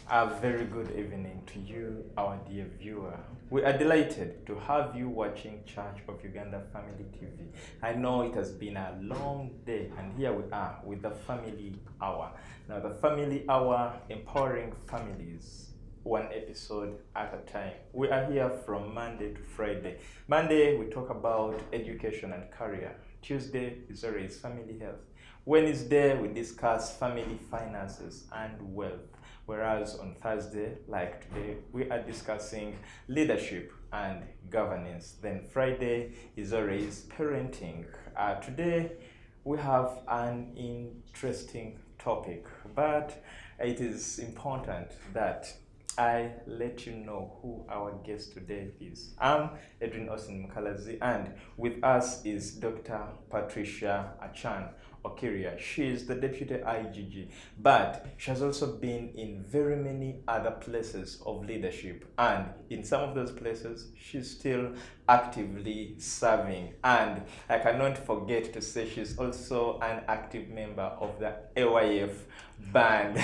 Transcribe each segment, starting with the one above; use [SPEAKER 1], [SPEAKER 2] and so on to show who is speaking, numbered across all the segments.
[SPEAKER 1] A very good evening to you, our dear viewer. We are delighted to have you watching Church of Uganda Family TV. I know it has been a long day, and here we are with the Family Hour. Now, the Family Hour, empowering families, one episode at a time. We are here from Monday to Friday. Monday, we talk about education and career. Tuesday is always family health. Wednesday, we discuss family finances and wealth. Whereas on Thursday, like today, we are discussing leadership and governance. Then Friday is always parenting. Today, we have an interesting topic, but it is important that I let you know who our guest today is. I'm Edwin Austin Mukalazi, and with us is Dr. Patricia Achan Okiria. She is the Deputy IGG, but she has also been in very many other places of leadership, and in some of those places, she's still actively serving. And I cannot forget to say she's also an active member of the AYF band.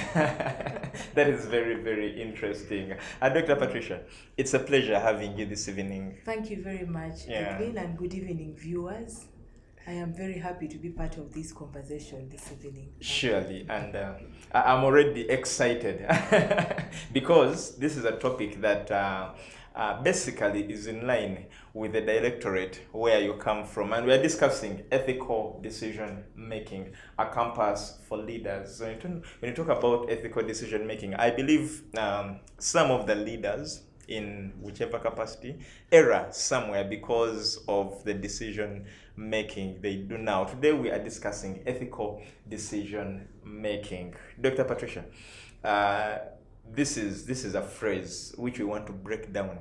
[SPEAKER 1] That is very, very interesting. Dr. Patricia, it's a pleasure having you this evening.
[SPEAKER 2] Thank you very much, Edwin, and good evening, viewers. I am very happy to be part of this conversation this evening.
[SPEAKER 1] Surely, and I'm already excited because this is a topic that basically is in line with the directorate where you come from, and we're discussing ethical decision making, a compass for leaders. So when you talk about ethical decision making, I believe some of the leaders, in whichever capacity, error somewhere because of the decision making they do now. Today we are discussing ethical decision making. Dr. Patricia, this is a phrase which we want to break down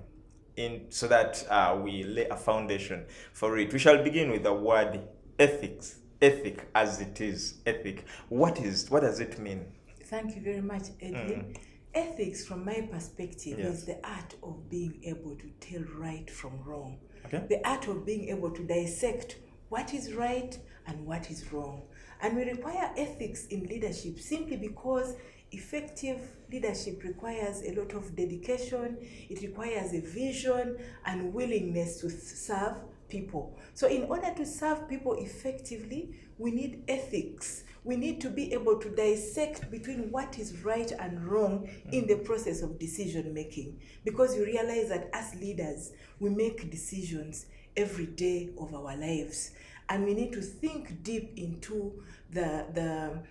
[SPEAKER 1] in so that we lay a foundation for it. We shall begin with the word ethics. Ethic, as it is, ethic. What does it mean?
[SPEAKER 2] Thank you very much, Edwin. Ethics, from my perspective, is the art of being able to tell right from wrong.
[SPEAKER 1] Okay.
[SPEAKER 2] The art of being able to dissect what is right and what is wrong. And we require ethics in leadership simply because effective leadership requires a lot of dedication, it requires a vision and willingness to serve people. So in order to serve people effectively, we need ethics. We need to be able to dissect between what is right and wrong in the process of decision making, because you realize that as leaders, we make decisions every day of our lives, and we need to think deep into the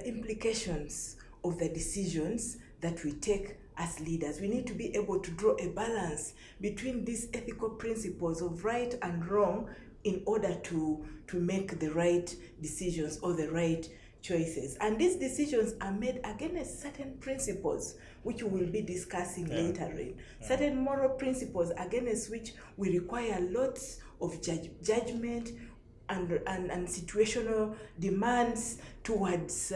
[SPEAKER 2] implications of the decisions that we take as leaders. We need to be able to draw a balance between these ethical principles of right and wrong in order to make the right decisions or the right choices. And these decisions are made against certain principles, which we will be discussing later in. Certain moral principles against which we require lots of judgment and situational demands towards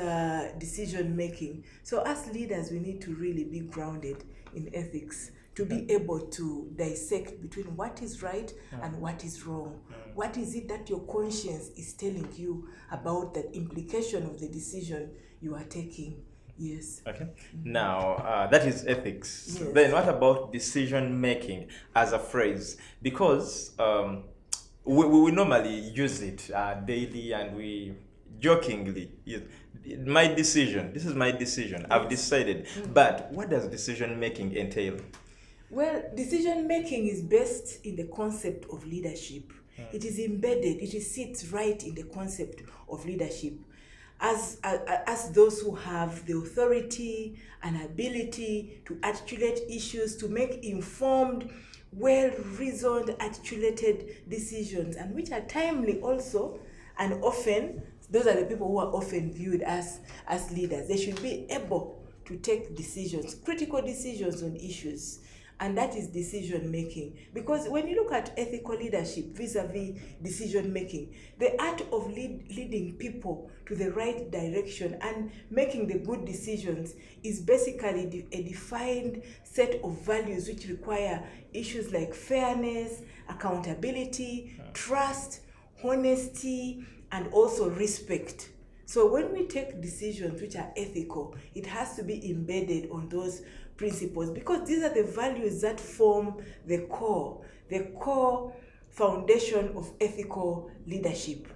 [SPEAKER 2] decision making. So as leaders, we need to really be grounded in ethics to be able to dissect between what is right and what is wrong. What is it that your conscience is telling you about the implication of the decision you are taking? Yes.
[SPEAKER 1] Okay. Now, that is ethics.
[SPEAKER 2] Yes.
[SPEAKER 1] Then what about decision making as a phrase? Because we normally use it daily, and we jokingly, my decision, this is my decision, I've decided. But what does decision making entail?
[SPEAKER 2] Well, decision making is based in the concept of leadership. It is embedded, it sits right in the concept of leadership. As those who have the authority and ability to articulate issues, to make informed, well-reasoned, articulated decisions, and which are timely also, and often, those are the people who are often viewed as leaders. They should be able to take decisions, critical decisions on issues. And that is decision making. Because when you look at ethical leadership vis-a-vis decision making, the art of leading people to the right direction and making the good decisions is basically a defined set of values which require issues like fairness, accountability, trust, honesty, and also respect. So when we take decisions which are ethical, it has to be embedded on those principles, because these are the values that form the core foundation of ethical leadership.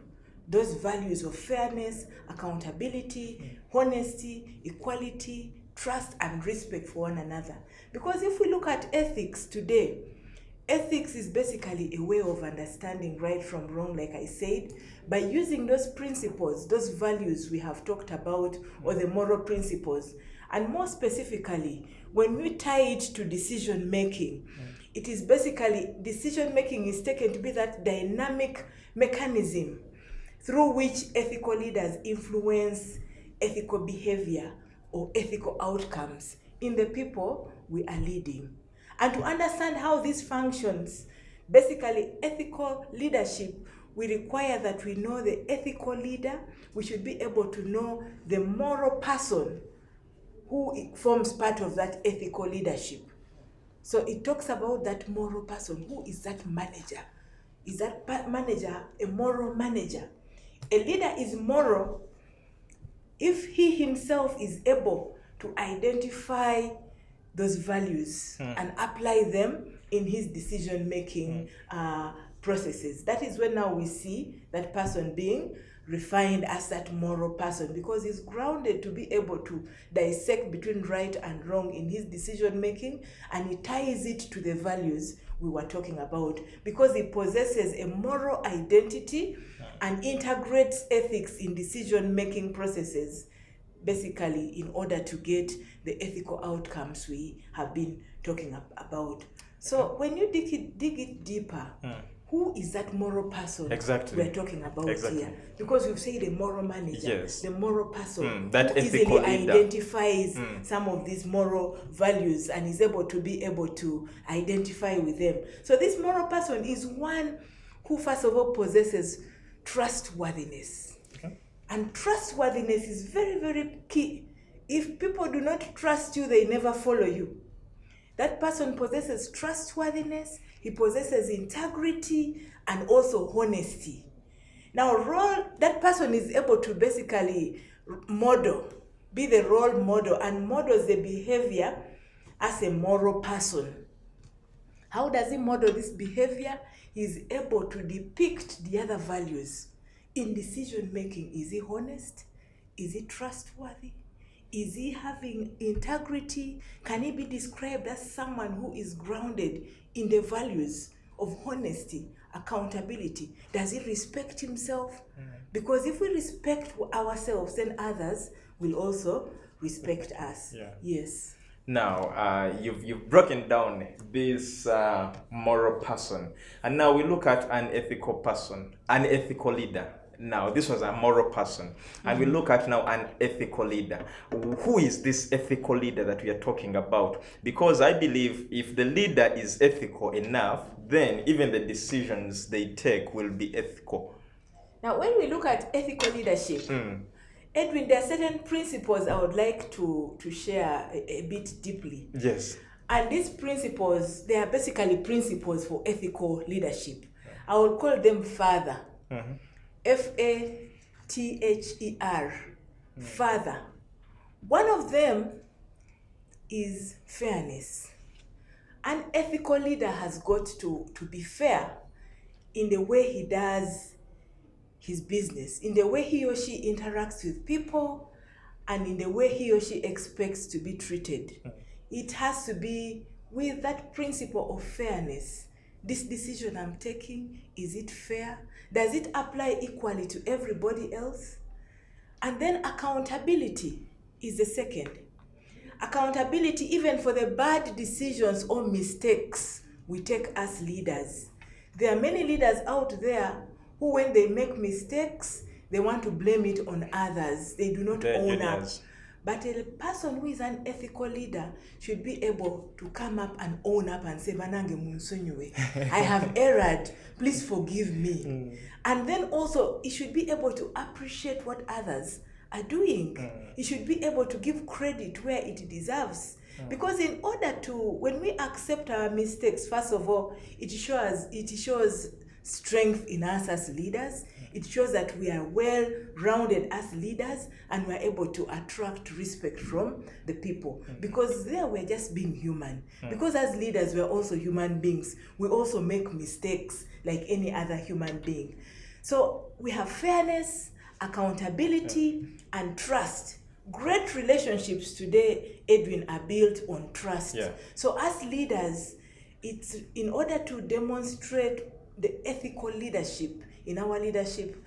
[SPEAKER 2] Those values of fairness, accountability, honesty, equality, trust, and respect for one another. Because if we look at ethics today, ethics is basically a way of understanding right from wrong, like I said, by using those principles, those values we have talked about, or the moral principles. And more specifically, when we tie it to decision making, it is basically, decision making is taken to be that dynamic mechanism through which ethical leaders influence ethical behavior or ethical outcomes in the people we are leading. And to understand how this functions, basically ethical leadership, we require that we know the ethical leader. We should be able to know the moral person who forms part of that ethical leadership. So it talks about that moral person. Who is that manager? Is that manager a moral manager? A leader is moral if he himself is able to identify those values and apply them in his decision-making processes. That is when now we see that person being refined as that moral person, because he's grounded to be able to dissect between right and wrong in his decision-making, and he ties it to the values we were talking about, because he possesses a moral identity and integrates ethics in decision-making processes, basically in order to get the ethical outcomes we have been talking about. So when you dig it deeper, who is that moral person we're talking about here? Because we've said a moral manager, the moral person
[SPEAKER 1] that
[SPEAKER 2] who easily
[SPEAKER 1] leader
[SPEAKER 2] identifies some of these moral values and is able to identify with them. So this moral person is one who first of all possesses trustworthiness. And trustworthiness is very, very key. If people do not trust you, they never follow you. That person possesses trustworthiness, he possesses integrity, and also honesty. Now, that person is able to basically be the role model, and models the behavior as a moral person. How does he model this behavior? He's able to depict the other values. In decision making, is he honest? Is he trustworthy? Is he having integrity? Can he be described as someone who is grounded in the values of honesty, accountability? Does he respect himself? Because if we respect ourselves, then others will also respect us. Yes.
[SPEAKER 1] Now, you've broken down this moral person, and now we look at an ethical person, an ethical leader. Now, this was a moral person, and we look at now an ethical leader. Who is this ethical leader that we are talking about? Because I believe if the leader is ethical enough, then even the decisions they take will be ethical.
[SPEAKER 2] Now, when we look at ethical leadership, Edwin, there are certain principles I would like to share a bit deeply.
[SPEAKER 1] Yes.
[SPEAKER 2] And these principles, they are basically principles for ethical leadership. I would call them FATHER. F-A-T-H-E-R. FATHER. One of them is fairness. An ethical leader has got to be fair in the way he does his business, in the way he or she interacts with people, and in the way he or she expects to be treated. It has to be with that principle of fairness. This decision I'm taking, is it fair? Does it apply equally to everybody else? And then accountability is the second. Accountability even for the bad decisions or mistakes we take as leaders. There are many leaders out there who, when they make mistakes, they want to blame it on others. They do not own up. But a person who is an ethical leader should be able to come up and own up and say, Banange Munsonywe, I have erred, please forgive me. And then also, he should be able to appreciate what others are doing. He should be able to give credit where it deserves. Because in order to, when we accept our mistakes, first of all, it shows strength in us as leaders. It shows that we are well-rounded as leaders and we are able to attract respect from the people. Because there we're just being human. Because as leaders, we're also human beings. We also make mistakes like any other human being. So we have fairness, accountability, and trust. Great relationships today, Edwin, are built on trust. So as leaders, it's in order to demonstrate the ethical leadership in our leadership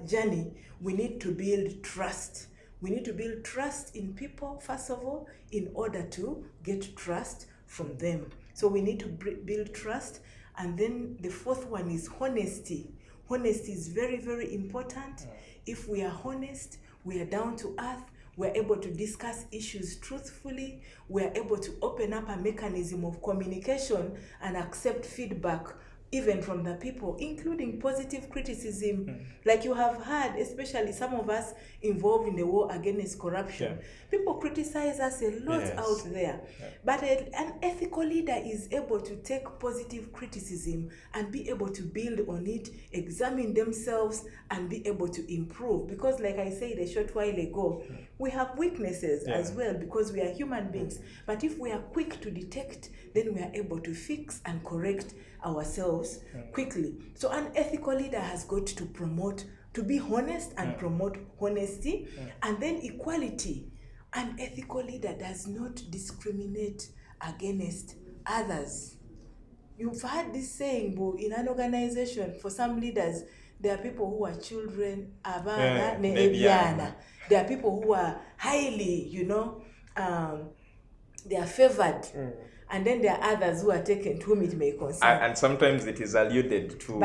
[SPEAKER 2] journey, we need to build trust. We need to build trust in people, first of all, in order to get trust from them. So we need to build trust. And then the fourth one is honesty. Honesty is very, very important. If we are honest, we are down to earth, we're able to discuss issues truthfully, we're able to open up a mechanism of communication and accept feedback even from the people, including positive criticism. Like you have heard, especially some of us involved in the war against corruption. People criticize us a lot out there. But an ethical leader is able to take positive criticism and be able to build on it, examine themselves, and be able to improve. Because like I said a short while ago, we have weaknesses as well because we are human beings. But if we are quick to detect, then we are able to fix and correct ourselves quickly. So an ethical leader has got to promote, to be honest and promote honesty, and then equality. An ethical leader does not discriminate against others. You've heard this saying, Bo, in an organization, for some leaders, there are people who are children, abana, there are people who are highly, they are favored. And then there are others who are taken, to whom it may concern.
[SPEAKER 1] And sometimes it is alluded to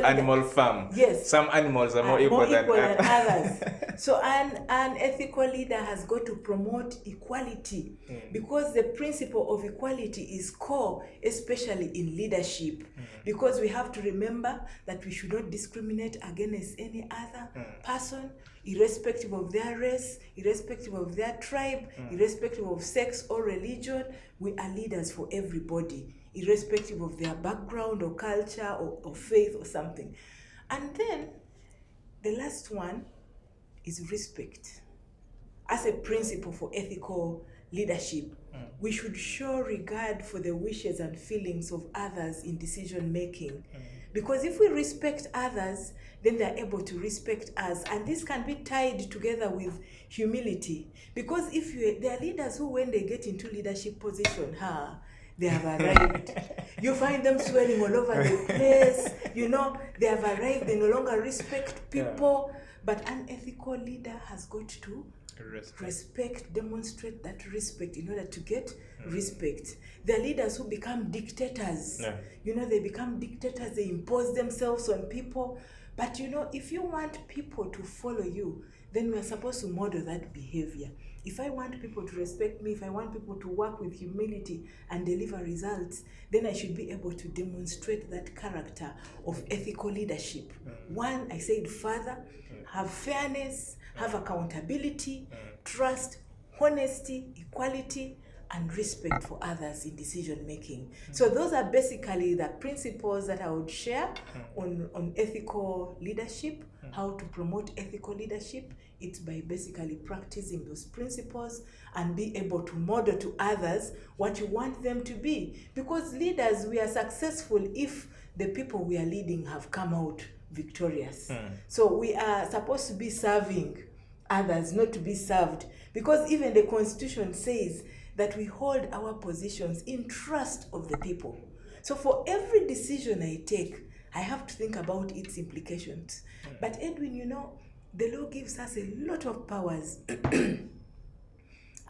[SPEAKER 1] animal farm.
[SPEAKER 2] Yes.
[SPEAKER 1] Some animals are more equal than
[SPEAKER 2] others. So an ethical leader has got to promote equality because the principle of equality is core, especially in leadership. Because we have to remember that we should not discriminate against any other person, irrespective of their race, irrespective of their tribe, irrespective of sex or religion. We are leaders for everybody, irrespective of their background or culture or faith or something. And then the last one is respect. As a principle for ethical leadership, we should show regard for the wishes and feelings of others in decision making. Because if we respect others, then they're able to respect us. And this can be tied together with humility. Because there are leaders who, when they get into leadership position, they have arrived. You find them swelling all over the place. They have arrived. They no longer respect people. But an ethical leader has got to respect, demonstrate that respect in order to get respect. There are leaders who become dictators. They become dictators. They impose themselves on people. But if you want people to follow you, then we are supposed to model that behavior. If I want people to respect me, if I want people to work with humility and deliver results, then I should be able to demonstrate that character of ethical leadership. One, I said further, have fairness, have accountability, trust, honesty, equality, and respect for others in decision making. So those are basically the principles that I would share on ethical leadership, how to promote ethical leadership. It's by basically practicing those principles and be able to model to others what you want them to be. Because leaders, we are successful if the people we are leading have come out victorious. So we are supposed to be serving others, not to be served. Because even the Constitution says that we hold our positions in trust of the people. So for every decision I take, I have to think about its implications. But Edwin, the law gives us a lot of powers.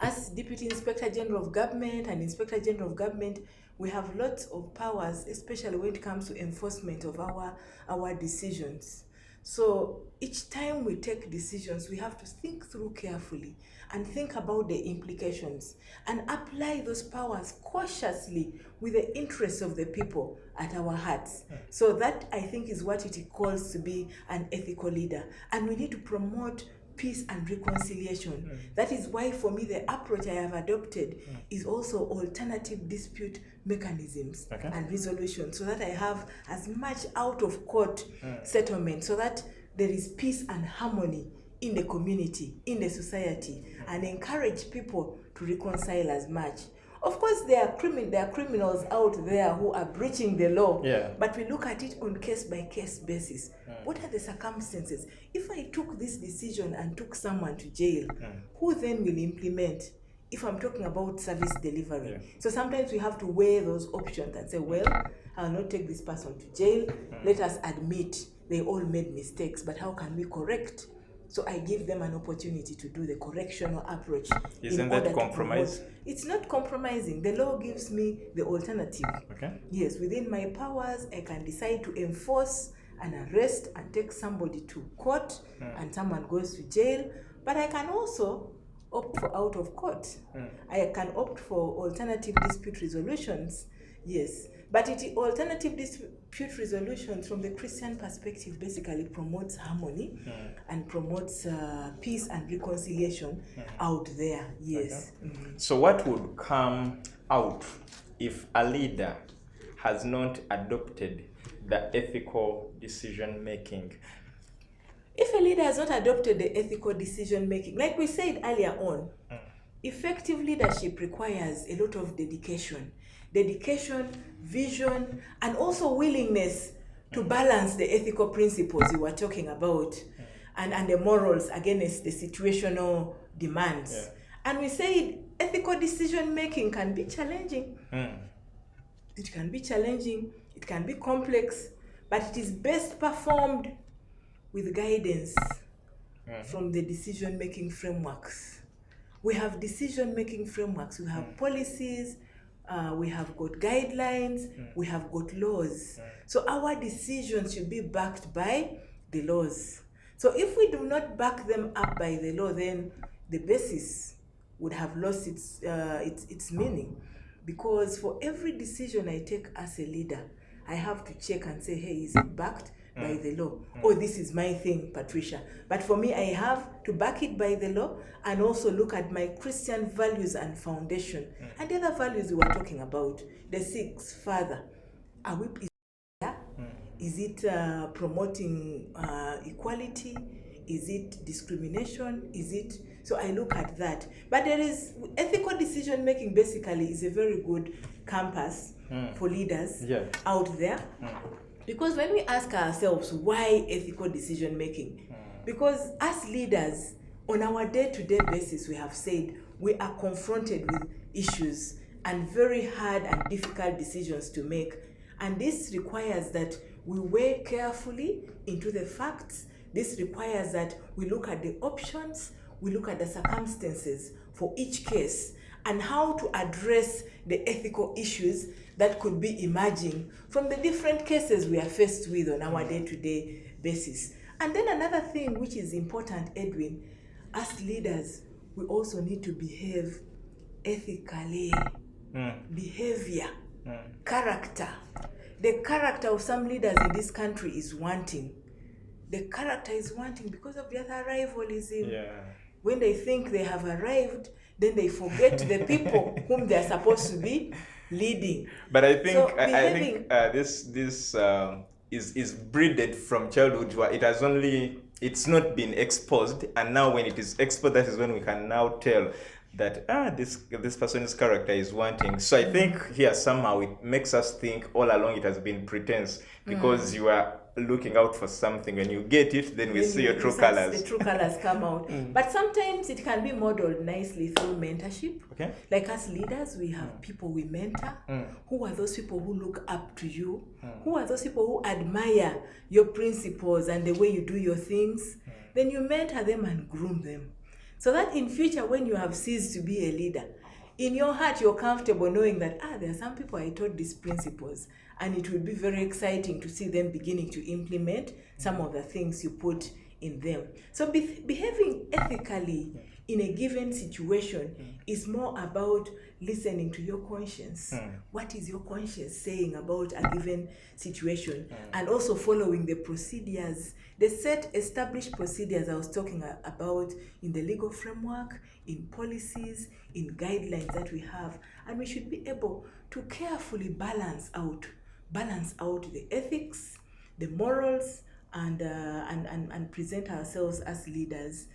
[SPEAKER 2] As Deputy Inspector General of Government and Inspector General of Government, we have lots of powers, especially when it comes to enforcement of our decisions. So each time we take decisions, we have to think through carefully and think about the implications and apply those powers cautiously with the interests of the people at our hearts. So that, I think, is what it calls to be an ethical leader. And we need to promote peace and reconciliation. That is why for me the approach I have adopted is also alternative dispute mechanisms and resolution, so that I have as much out of court settlement, so that there is peace and harmony in the community, in the society, and encourage people to reconcile as much. Of course, there are criminals out there who are breaching the law, but we look at it on case-by-case basis. What are the circumstances? If I took this decision and took someone to jail, who then will implement? If I'm talking about service delivery. So sometimes we have to weigh those options and say, well, I'll not take this person to jail. Let us admit they all made mistakes, but how can we correct? So I give them an opportunity to do the correctional approach.
[SPEAKER 1] Isn't that compromise?
[SPEAKER 2] It's not compromising. The law gives me the alternative.
[SPEAKER 1] Okay.
[SPEAKER 2] Yes, within my powers, I can decide to enforce an arrest and take somebody to court and someone goes to jail. But I can also opt for out of court. I can opt for alternative dispute resolutions. Yes. But alternative dispute resolutions from the Christian perspective basically promotes harmony and promotes peace and reconciliation out there. Yes.
[SPEAKER 1] So what would come out if a leader has not adopted the ethical decision making?
[SPEAKER 2] If a leader has not adopted the ethical decision making, like we said earlier on, effective leadership requires a lot of dedication, vision, and also willingness to balance the ethical principles you were talking about and the morals against the situational demands. And we said ethical decision making can be challenging. It can be challenging, it can be complex, but it is best performed with guidance from the decision making frameworks. We have decision making frameworks, we have policies, we have got guidelines, we have got laws. So our decisions should be backed by the laws. So if we do not back them up by the law, then the basis would have lost its meaning. Because for every decision I take as a leader, I have to check and say, hey, is it backed by the law? Oh, this is my thing, Patricia. But for me, I have to back it by the law and also look at my Christian values and foundation. And the other values we were talking about, the 6 further. Is it promoting equality? Is it discrimination? So I look at that. But there is ethical decision making basically is a very good compass for leaders out there. Because when we ask ourselves, why ethical decision making? Because as leaders, on our day-to-day basis, we have said we are confronted with issues and very hard and difficult decisions to make. And this requires that we weigh carefully into the facts. This requires that we look at the options, we look at the circumstances for each case, and how to address the ethical issues that could be emerging from the different cases we are faced with on our day-to-day basis. And then another thing which is important, Edwin, as leaders, we also need to behave ethically. Behavior, character. The character of some leaders in this country is wanting. The character is wanting because of their arrivalism. When they think they have arrived, then they forget the people whom they are supposed to be leading.
[SPEAKER 1] But I think so this is bred from childhood, where it's not been exposed, and now when it is exposed, that is when we can now tell that this person's character is wanting. So I think here somehow it makes us think all along it has been pretense, because you are looking out for something, when you get it, then we see your true colors.
[SPEAKER 2] The true colors come out. But sometimes it can be modeled nicely through mentorship. Like as leaders, we have people we mentor. Who are those people who look up to you? Who are those people who admire your principles and the way you do your things? Then you mentor them and groom them, so that in future, when you have ceased to be a leader, in your heart you're comfortable knowing that there are some people I taught these principles, and it will be very exciting to see them beginning to implement some of the things you put in them. So behaving ethically in a given situation is more about listening to your conscience. What is your conscience saying about a given situation? And also following the procedures, the set established procedures I was talking about in the legal framework, in policies, in guidelines that we have. And we should be able to carefully balance out the ethics, the morals, and present ourselves as leaders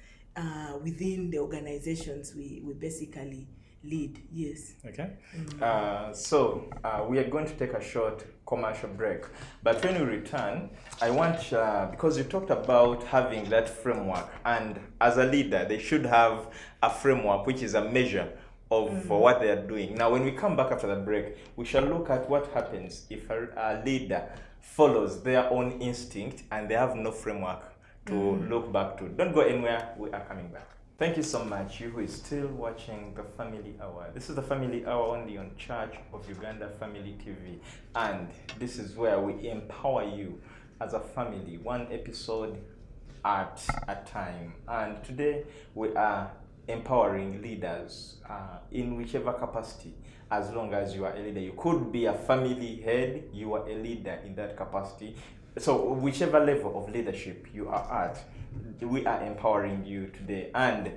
[SPEAKER 2] within the organizations we basically lead. Yes.
[SPEAKER 1] Okay. So we are going to take a short commercial break. But when we return, I want, because you talked about having that framework, and as a leader, they should have a framework which is a measure of for what they are doing. Now, when we come back after the break, we shall look at what happens if a leader follows their own instinct and they have no framework to look back to. Don't go anywhere, we are coming back. Thank you so much, you who is still watching the Family Hour. This is the Family Hour only on Church of Uganda Family TV. And this is where we empower you as a family, one episode at a time. And today we are empowering leaders in whichever capacity, as long as you are a leader. You could be a family head, you are a leader in that capacity. So whichever level of leadership you are at, we are empowering you today. And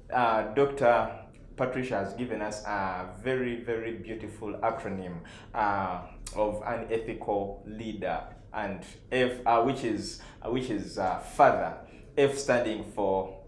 [SPEAKER 1] Dr. Patricia has given us a very, very beautiful acronym of an ethical leader, and F, which is FATHER. F standing for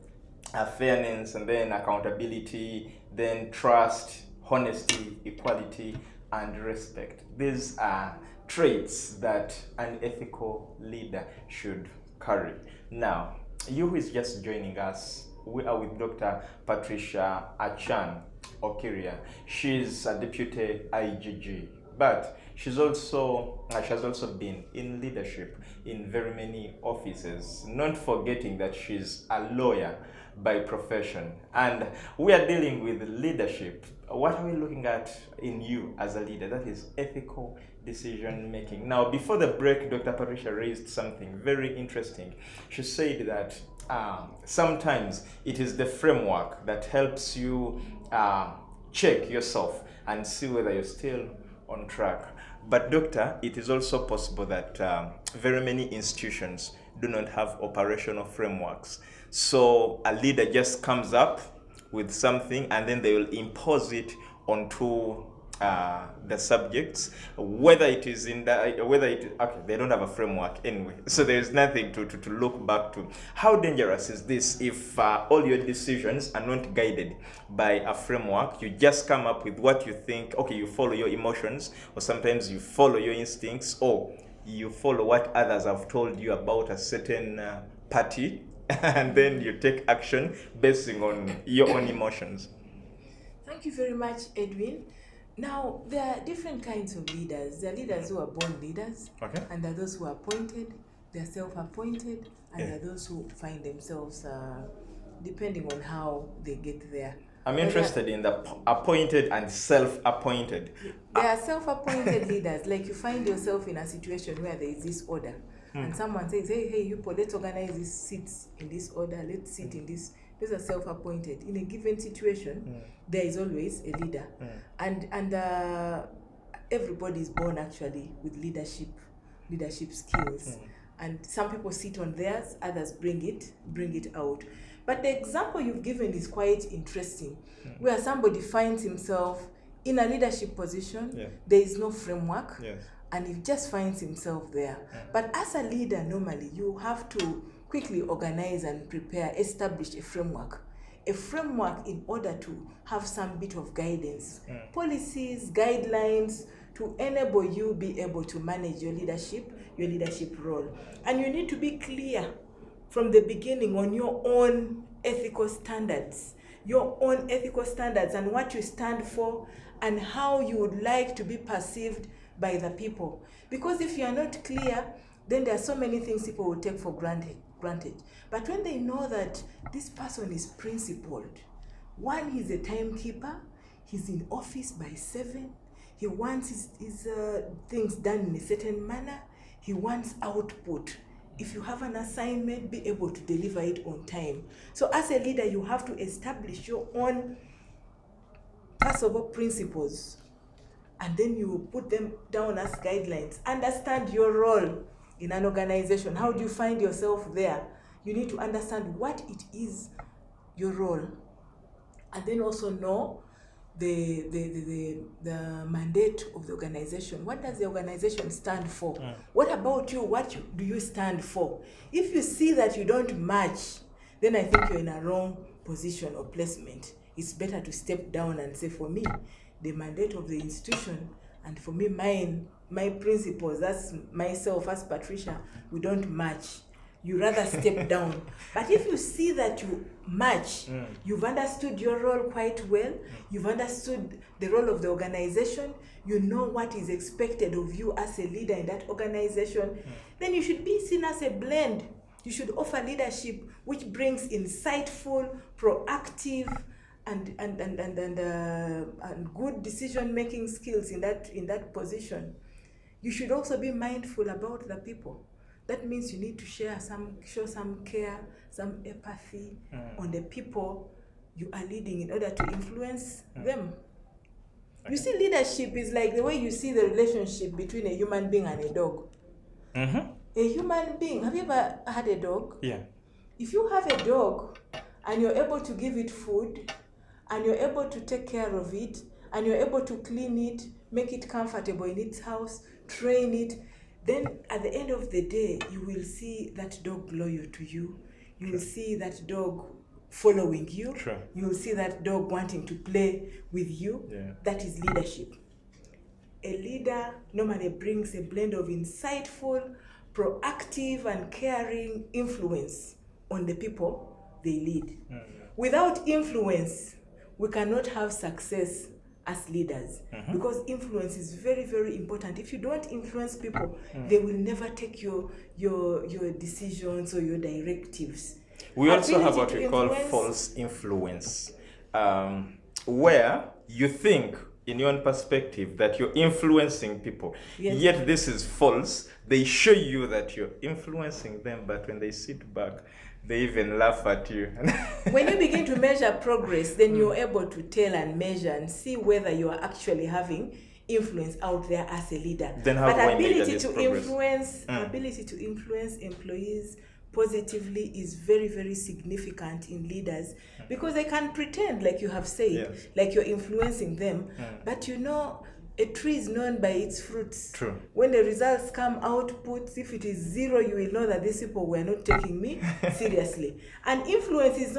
[SPEAKER 1] fairness, and then accountability, then trust, honesty, equality, and respect. These are traits that an ethical leader should carry. Now, you who is just joining us, we are with Dr. Patricia Achan Okiria. She's a deputy IGG, but she has also been in leadership in very many offices, not forgetting that she's a lawyer by profession. And we are dealing with leadership. What are we looking at in you as a leader? That is ethical decision making. Now, before the break, Dr. Patricia raised something very interesting. She said that sometimes it is the framework that helps you check yourself and see whether you're still on track. But doctor, it is also possible that very many institutions do not have operational frameworks. So a leader just comes up with something and then they will impose it onto the subjects, whether it is in the, okay, they don't have a framework anyway, so there's nothing to look back to. How dangerous is this if all your decisions are not guided by a framework? You just come up with what you think, okay, you follow your emotions, or sometimes you follow your instincts, or you follow what others have told you about a certain party, and then you take action basing on your own emotions.
[SPEAKER 2] Thank you very much, Edwin. Now, there are different kinds of leaders. There are leaders who are born leaders,
[SPEAKER 1] okay,
[SPEAKER 2] and there are those who are appointed, they are self-appointed, and there are those who find themselves, depending on how they get there.
[SPEAKER 1] I'm interested in the appointed and self-appointed.
[SPEAKER 2] There are self-appointed leaders, like you find yourself in a situation where there is this order, and someone says, hey, you, let's organize these seats in this order, let's sit in this. Those are self-appointed. In a given situation, there is always a leader. And everybody is born actually with leadership skills. And some people sit on theirs, others bring it out. But the example you've given is quite interesting, where somebody finds himself in a leadership position, there is no framework, and he just finds himself there. But as a leader, normally, you have to quickly organize and prepare, establish a framework in order to have some bit of guidance, policies, guidelines, to enable you be able to manage your leadership role. And you need to be clear from the beginning on your own ethical standards and what you stand for and how you would like to be perceived by the people. Because if you are not clear, then there are so many things people will take for granted. But when they know that this person is principled, one, he's a timekeeper, he's in office by 7, he wants his things done in a certain manner, he wants output if you have an assignment, be able to deliver it on time. So as a leader, you have to establish your own, first of all, principles, and then you put them down as guidelines. Understand your role in an organization. How do you find yourself there? You need to understand what it is, your role, and then also know the mandate of the organization. What does the organization stand for? What about you? Do you stand for? If you see that you don't match, then I think you're in a wrong position or placement. It's better to step down and say, for me, the mandate of the institution, and for me, my principles, that's myself as Patricia, we don't match. You rather step down. But if you see that you match, you've understood your role quite well, you've understood the role of the organization, you know what is expected of you as a leader in that organization, then you should be seen as a blend. You should offer leadership which brings insightful, proactive, and good decision-making skills in that position. You should also be mindful about the people. That means you need to show some care, some empathy on the people you are leading in order to influence them. Okay. You see, leadership is like the way you see the relationship between a human being and a dog. A human being, have you ever had a dog?
[SPEAKER 1] Yeah.
[SPEAKER 2] If you have a dog and you're able to give it food, and you're able to take care of it, and you're able to clean it, make it comfortable in its house, train it, then at the end of the day, you will see that dog loyal to you. You will see that dog following you.
[SPEAKER 1] True.
[SPEAKER 2] You will see that dog wanting to play with you.
[SPEAKER 1] Yeah.
[SPEAKER 2] That is leadership. A leader normally brings a blend of insightful, proactive, and caring influence on the people they lead. Without influence, we cannot have success as leaders, because influence is very, very important. If you don't influence people, they will never take your decisions or your directives.
[SPEAKER 1] We also have what we call false influence, where you think in your own perspective that you're influencing people, yet this is false. They show you that you're influencing them, but when they sit back, they even laugh at you.
[SPEAKER 2] When you begin to measure progress, then you're able to tell and measure and see whether you are actually having influence out there as a leader.
[SPEAKER 1] Then how
[SPEAKER 2] but
[SPEAKER 1] ability
[SPEAKER 2] to influence employees positively is very, very significant in leaders, because they can pretend, like you have said, like you're influencing them, but you know, a tree is known by its fruits.
[SPEAKER 1] True.
[SPEAKER 2] When the results come, outputs, if it is 0, you will know that these people were not taking me seriously. And influence is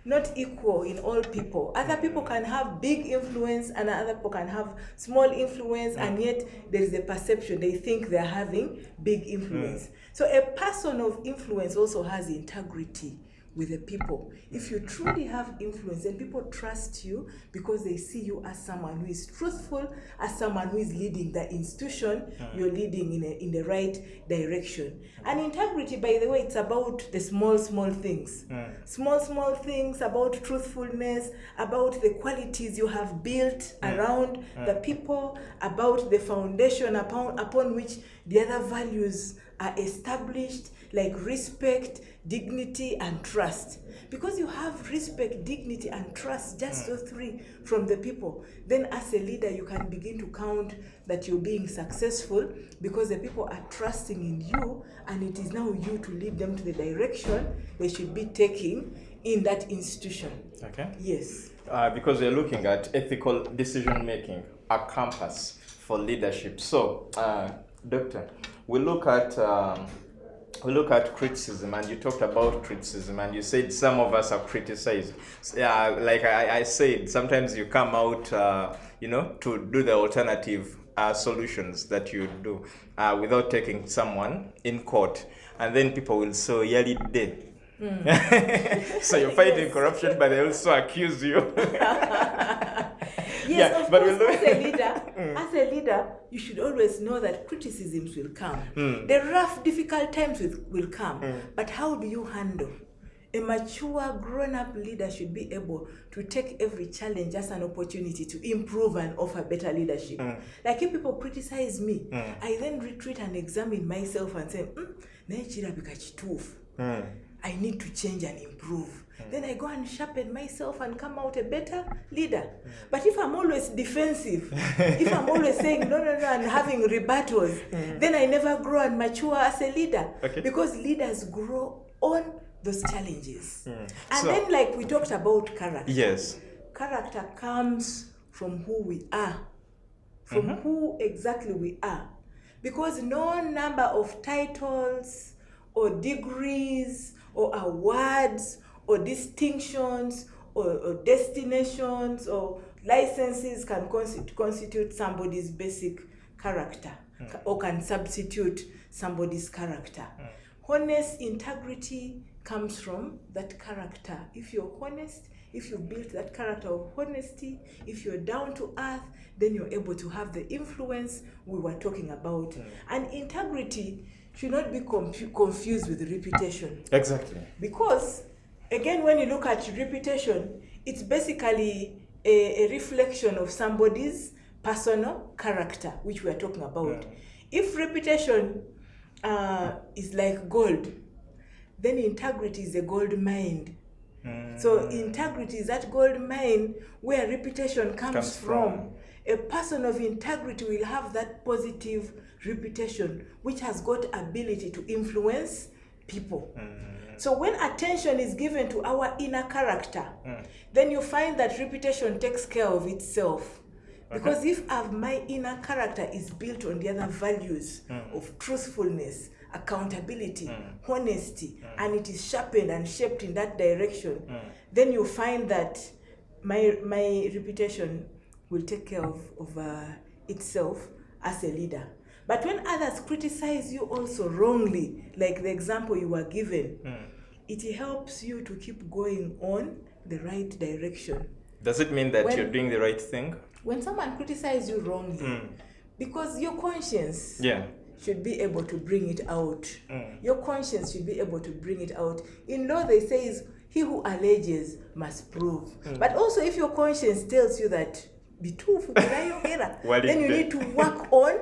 [SPEAKER 2] not equal in all people. Other people can have big influence, and other people can have small influence, and yet there is a perception they think they're having big influence. So a person of influence also has integrity with the people. If you truly have influence, then people trust you because they see you as someone who is truthful, as someone who is leading the institution, you're leading in the right direction. And integrity, by the way, it's about the small things. Small things, about truthfulness, about the qualities you have built around the people, about the foundation upon which the other values are established, like respect, dignity, and trust. Because you have respect, dignity, and trust, just those 3 from the people, then as a leader you can begin to count that you're being successful, because the people are trusting in you, and it is now you to lead them to the direction they should be taking in that institution.
[SPEAKER 1] Okay.
[SPEAKER 2] Yes.
[SPEAKER 1] Because we're looking at ethical decision making, a compass for leadership. So, Doctor, we look at criticism, and you talked about criticism, and you said some of us are criticized. Like I said, sometimes you come out, to do the alternative solutions that you do without taking someone in court, and then people will say, "Yali de." So you're fighting corruption, but they also accuse you.
[SPEAKER 2] Yes, of course, as a leader, you should always know that criticisms will come. The rough, difficult times will come. But how do you handle? A mature, grown-up leader should be able to take every challenge as an opportunity to improve and offer better leadership. Like if people criticize me, I then retreat and examine myself and say, naye kirabika kituufu. I need to change and improve. Then I go and sharpen myself and come out a better leader. But if I'm always defensive, if I'm always saying no, and having rebuttals, then I never grow and mature as a leader.
[SPEAKER 1] Okay.
[SPEAKER 2] Because leaders grow on those challenges. And
[SPEAKER 1] So-
[SPEAKER 2] then, like we talked about character.
[SPEAKER 1] Yes.
[SPEAKER 2] Character comes from who we are, from who exactly we are. Because no number of titles or degrees or awards or distinctions or destinations or licenses can constitute somebody's basic character or can substitute somebody's character. Honest integrity comes from that character. If you're honest, if you build that character of honesty, if you're down to earth, then you're able to have the influence we were talking about. And integrity should not be confused with reputation.
[SPEAKER 1] Exactly.
[SPEAKER 2] Because, again, when you look at reputation, it's basically a reflection of somebody's personal character, which we are talking about. If reputation is like gold, then integrity is a gold mine. So integrity is that gold mine where reputation comes from. A person of integrity will have that positive reputation, which has got ability to influence people. So when attention is given to our inner character, then you find that reputation takes care of itself. Because if my inner character is built on the other values of truthfulness, accountability, honesty, and it is sharpened and shaped in that direction, then you find that my reputation will take care of itself as a leader. But when others criticize you also wrongly, like the example you were given, it helps you to keep going on the right direction.
[SPEAKER 1] Does it mean that you're doing the right thing?
[SPEAKER 2] When someone criticizes you wrongly, because your conscience should be able to bring it out. Your conscience should be able to bring it out. In law, they say is he who alleges must prove. But also, if your conscience tells you that then you need to work on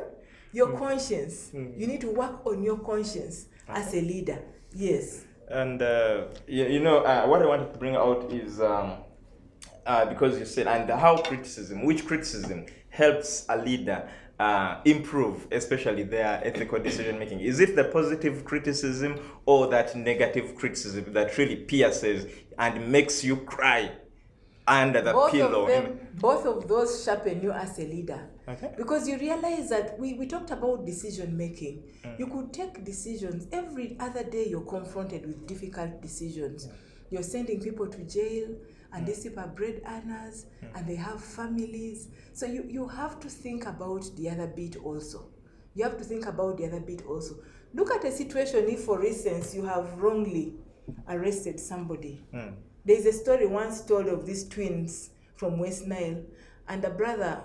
[SPEAKER 2] your conscience. You need to work on your conscience as a leader. Yes.
[SPEAKER 1] And what I wanted to bring out is because you said, and how which criticism helps a leader improve, especially their ethical decision making? Is it the positive criticism or that negative criticism that really pierces and makes you cry under the pillow?
[SPEAKER 2] Both of those sharpen you as a leader.
[SPEAKER 1] Okay.
[SPEAKER 2] Because you realize that we talked about decision making. You could take decisions. Every other day you're confronted with difficult decisions. You're sending people to jail, and these people are bread earners, and they have families. So you have to think about the other bit also. You have to think about the other bit also. Look at a situation if, for instance, you have wrongly arrested somebody. There's a story once told of these twins from West Nile, and the brother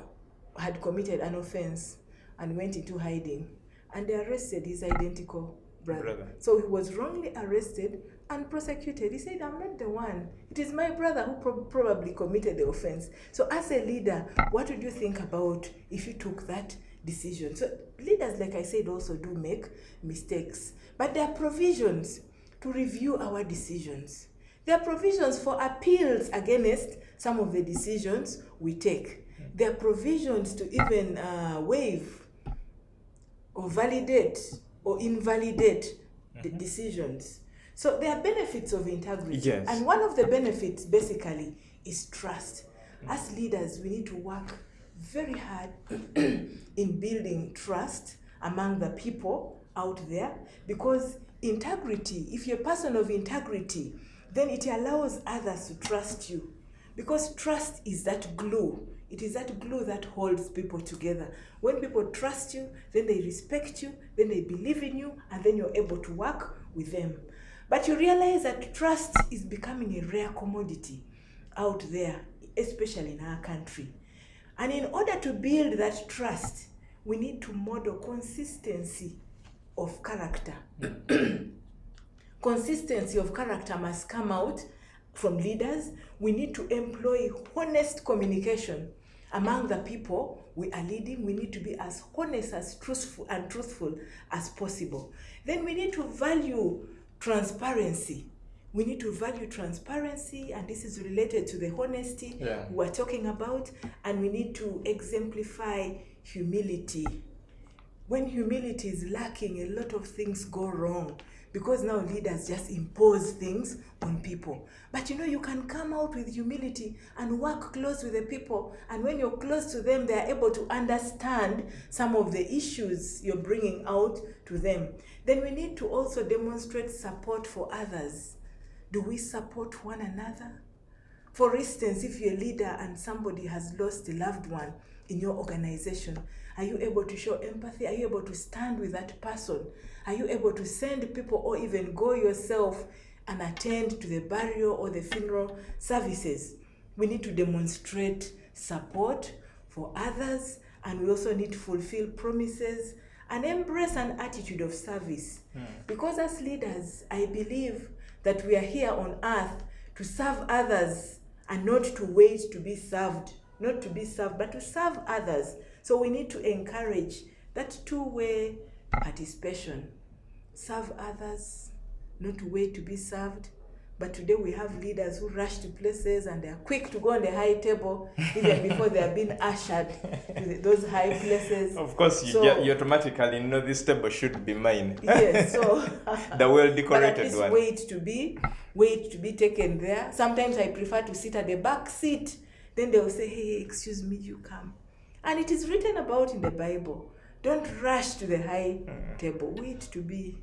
[SPEAKER 2] had committed an offense and went into hiding, and they arrested his identical brother. So he was wrongly arrested and prosecuted. He said, I'm not the one. It is my brother who probably committed the offense. So as a leader, what would you think about if you took that decision? So leaders, like I said, also do make mistakes. But there are provisions to review our decisions. There are provisions for appeals against some of the decisions we take. There are provisions to even waive or validate or invalidate the decisions. So there are benefits of integrity.
[SPEAKER 1] Yes.
[SPEAKER 2] And one of the benefits basically is trust. As leaders, we need to work very hard in building trust among the people out there, because integrity, if you're a person of integrity, then it allows others to trust you. Because trust is that glue. It is that glue that holds people together. When people trust you, then they respect you, then they believe in you, and then you're able to work with them. But you realize that trust is becoming a rare commodity out there, especially in our country. And in order to build that trust, we need to model consistency of character. Consistency of character must come out from leaders. We need to employ honest communication. Among the people we are leading, we need to be as honest, as truthful as possible. Then we need to value transparency. We need to value transparency, and this is related to the honesty we are talking about. And we need to exemplify humility. When humility is lacking, a lot of things go wrong, because now leaders just impose things on people. But you can come out with humility and work close with the people, and when you're close to them, they're able to understand some of the issues you're bringing out to them. Then we need to also demonstrate support for others. Do we support one another? For instance, if you're a leader and somebody has lost a loved one in your organization, are you able to show empathy? Are you able to stand with that person? Are you able to send people, or even go yourself and attend to the burial or the funeral services? We need to demonstrate support for others, and we also need to fulfill promises and embrace an attitude of service. Because as leaders, I believe that we are here on earth to serve others and not to wait to be served. Not to be served, but to serve others. So we need to encourage that two-way participation. Serve others, not to wait to be served. But today we have leaders who rush to places and they are quick to go on the high table even before they have been ushered to those high places.
[SPEAKER 1] Of course, you automatically know this table should be mine.
[SPEAKER 2] Yes, so
[SPEAKER 1] the well-decorated one.
[SPEAKER 2] Wait to be taken there. Sometimes I prefer to sit at the back seat. Then they will say, hey, excuse me, you come. And it is written about in the Bible. Don't rush to the high table. Wait to be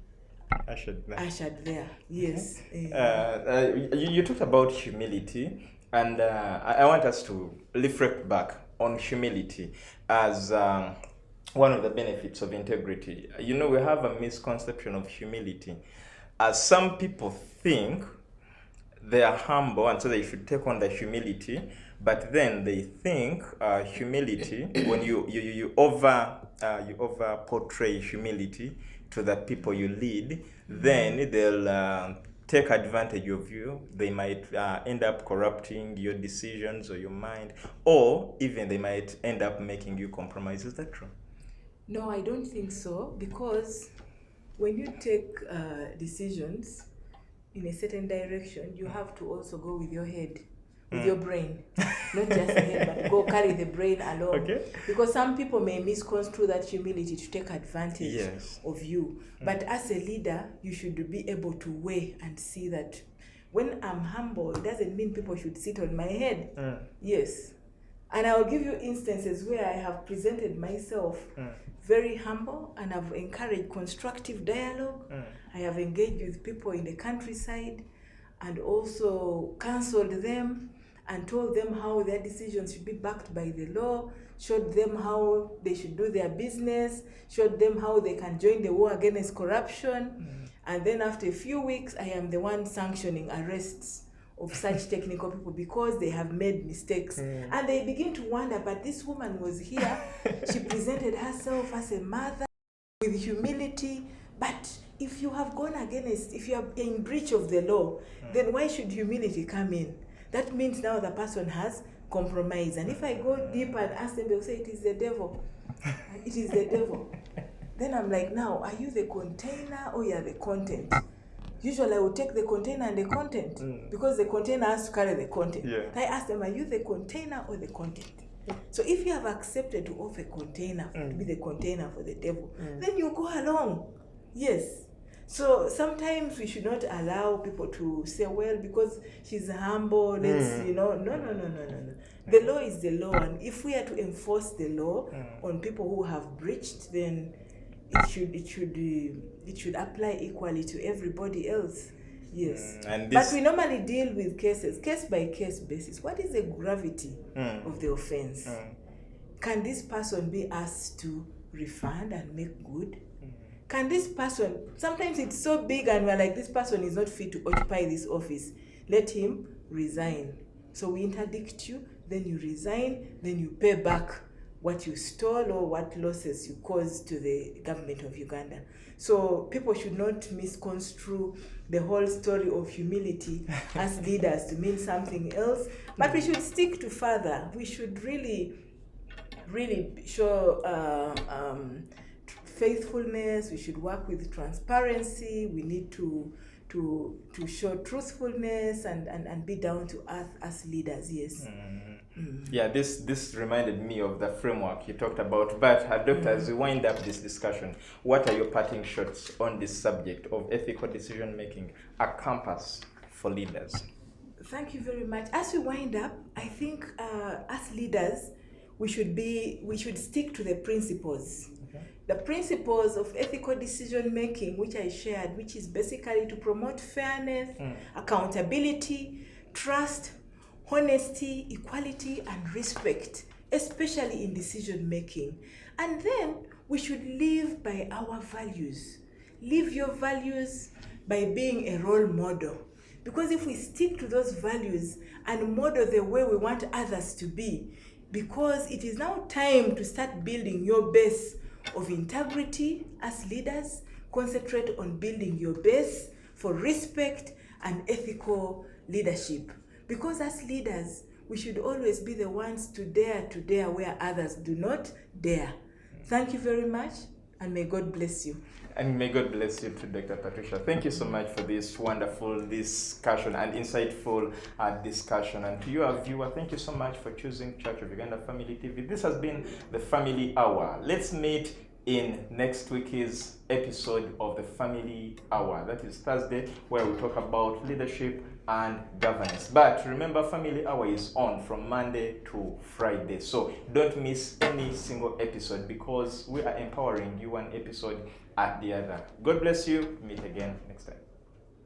[SPEAKER 2] ushered there. Yes.
[SPEAKER 1] You talked about humility, and I want us to reflect back on humility as one of the benefits of integrity. We have a misconception of humility. As some people think they are humble, and so they should take on the humility, but then they think humility, when you over portray humility to the people you lead, then they'll take advantage of you. They might end up corrupting your decisions or your mind, or even they might end up making you compromise. Is that true?
[SPEAKER 2] No, I don't think so, because when you take decisions in a certain direction, you have to also go with your head, with your brain, not just the head, but go carry the brain along. Okay. Because some people may misconstrue that humility to take advantage of you. But as a leader, you should be able to weigh and see that when I'm humble, it doesn't mean people should sit on my head. Yes. And I'll give you instances where I have presented myself very humble, and I've encouraged constructive dialogue. I have engaged with people in the countryside and also counseled them and told them how their decisions should be backed by the law, showed them how they should do their business, showed them how they can join the war against corruption. And then after a few weeks, I am the one sanctioning arrests of such technical people because they have made mistakes. And they begin to wonder, but this woman was here, she presented herself as a mother with humility, but if you have gone against, if you are in breach of the law, then why should humility come in? That means now the person has compromised. And if I go deep and ask them, they'll say, it is the devil. It is the devil. Then I'm like, now, are you the container or you are the content? Usually I would take the container and the content because the container has to carry the content. I ask them, are you the container or the content? So if you have accepted to offer container, to be the container for the devil, then you go along. Yes. So sometimes we should not allow people to say, well, because she's humble, let's, no. The law is the law, and if we are to enforce the law on people who have breached, then it should apply equally to everybody else. Yes. But we normally deal with cases, case by case basis. What is the gravity of the offense? Can this person be asked to refund and make good? Can this person, sometimes it's so big and we're like, this person is not fit to occupy this office. Let him resign. So we interdict you, then you resign, then you pay back what you stole or what losses you caused to the government of Uganda. So people should not misconstrue the whole story of humility as leaders to mean something else, but we should stick to further. We should really really show faithfulness. We should work with transparency. We need to show truthfulness and be down to earth as leaders. Yes.
[SPEAKER 1] Yeah, this reminded me of the framework you talked about. But Doctor, as we wind up this discussion, what are your parting shots on this subject of ethical decision making, a compass for leaders?
[SPEAKER 2] Thank you very much. As we wind up, I think as leaders, we should stick to the principles.
[SPEAKER 1] Okay.
[SPEAKER 2] The principles of ethical decision making, which I shared, which is basically to promote fairness, accountability, trust, honesty, equality, and respect, especially in decision making. And then we should live by our values. Live your values by being a role model. Because if we stick to those values and model the way we want others to be, because it is now time to start building your base of integrity as leaders, concentrate on building your base for respect and ethical leadership. Because as leaders, we should always be the ones to dare where others do not dare. Thank you very much, and may God bless you.
[SPEAKER 1] And may God bless you too, Dr. Patricia. Thank you so much for this wonderful discussion and insightful discussion. And to you, our viewer, thank you so much for choosing Church of Uganda Family TV. This has been the Family Hour. Let's meet in next week's episode of the Family Hour. That is Thursday, where we talk about leadership and governance. But remember, Family Hour is on from Monday to Friday. So don't miss any single episode, because we are empowering you one episode at the other. God bless you. Meet again next time.